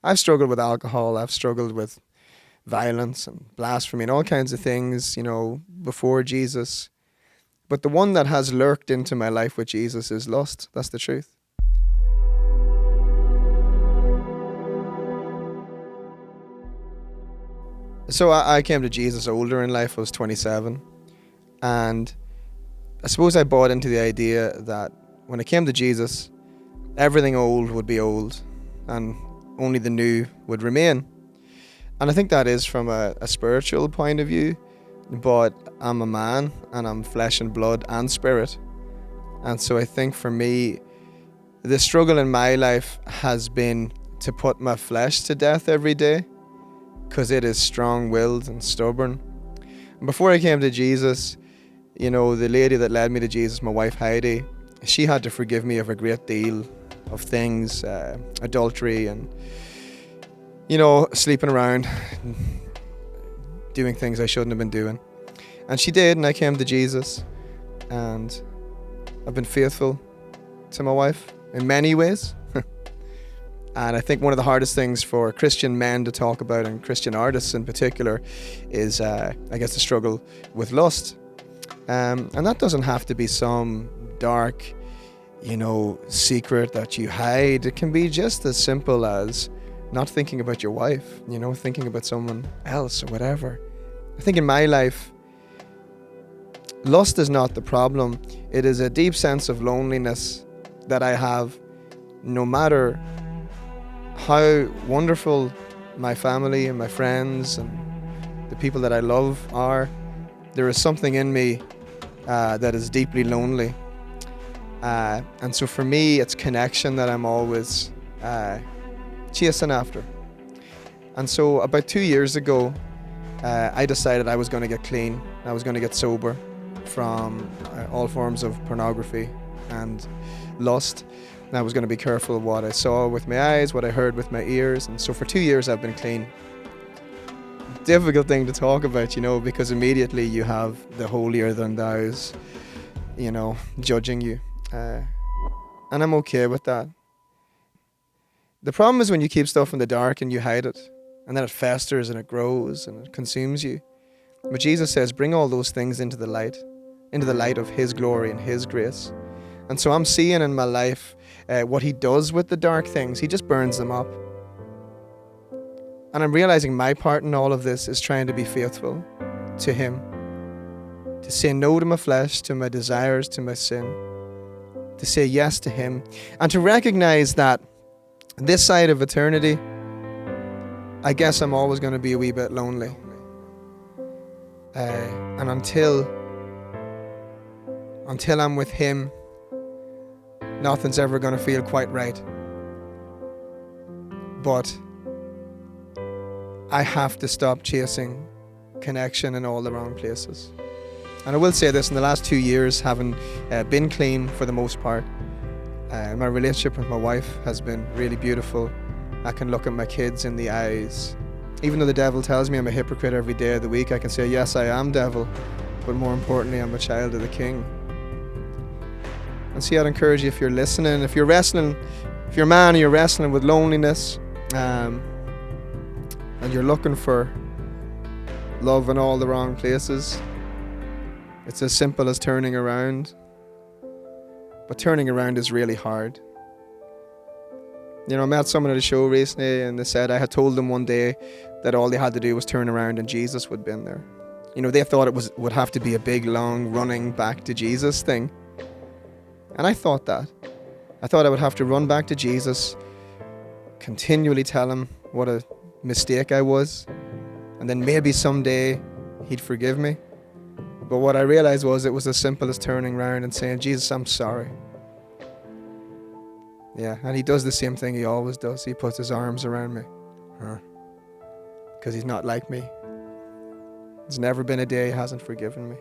I've struggled with alcohol. I've struggled with violence and blasphemy and all kinds of things, before Jesus. But the one that has lurked into my life with Jesus is lust. That's the truth. So I came to Jesus older in life. I was 27. And I suppose I bought into the idea that when I came to Jesus, everything old would be old and only the new would remain. And I think that is from a spiritual point of view, but I'm a man and I'm flesh and blood and spirit. And so I think for me, the struggle in my life has been to put my flesh to death every day, because it is strong-willed and stubborn. And before I came to Jesus, the lady that led me to Jesus, my wife Heidi, she had to forgive me of a great deal of things, adultery and, sleeping around, doing things I shouldn't have been doing. And she did, and I came to Jesus, and I've been faithful to my wife in many ways. And I think one of the hardest things for Christian men to talk about, and Christian artists in particular, is, the struggle with lust. And that doesn't have to be some dark, secret that you hide. It can be just as simple as not thinking about your wife, thinking about someone else or whatever. I think in my life, lust is not the problem. It is a deep sense of loneliness that I have, no matter how wonderful my family and my friends and the people that I love are. There is something in me that is deeply lonely. And so for me, it's connection that I'm always chasing after. And so about 2 years ago, I decided I was going to get clean. I was going to get sober from all forms of pornography and lust. And I was going to be careful of what I saw with my eyes, what I heard with my ears. And so for 2 years, I've been clean. Difficult thing to talk about, because immediately you have the holier than thou's, judging you. And I'm okay with that. The problem is when you keep stuff in the dark and you hide it, and then it festers and it grows and it consumes you. But Jesus says, bring all those things into the light of His glory and His grace. And so I'm seeing in my life what He does with the dark things. He just burns them up. And I'm realizing my part in all of this is trying to be faithful to Him. To say no to my flesh, to my desires, to my sin. To say yes to Him. And to recognize that this side of eternity, I guess I'm always going to be a wee bit lonely. And until I'm with Him, nothing's ever going to feel quite right. But I have to stop chasing connection in all the wrong places. And I will say this, in the last 2 years, having been clean for the most part, my relationship with my wife has been really beautiful. I can look at my kids in the eyes. Even though the devil tells me I'm a hypocrite every day of the week, I can say, yes, I am devil, but more importantly, I'm a child of the King. And see, I'd encourage you, if you're listening, if you're a man and you're wrestling with loneliness, and you're looking for love in all the wrong places, it's as simple as turning around. But turning around is really hard. I met someone at a show recently and they said I had told them one day that all they had to do was turn around and Jesus would have been there. They thought it would have to be a big, long, running back to Jesus thing. And I thought that. I thought I would have to run back to Jesus, continually tell Him what a mistake I was, and then maybe someday He'd forgive me. But what I realized was it was as simple as turning around and saying, Jesus, I'm sorry. Yeah, and He does the same thing He always does. He puts His arms around me. Because He's not like me. There's never been a day He hasn't forgiven me.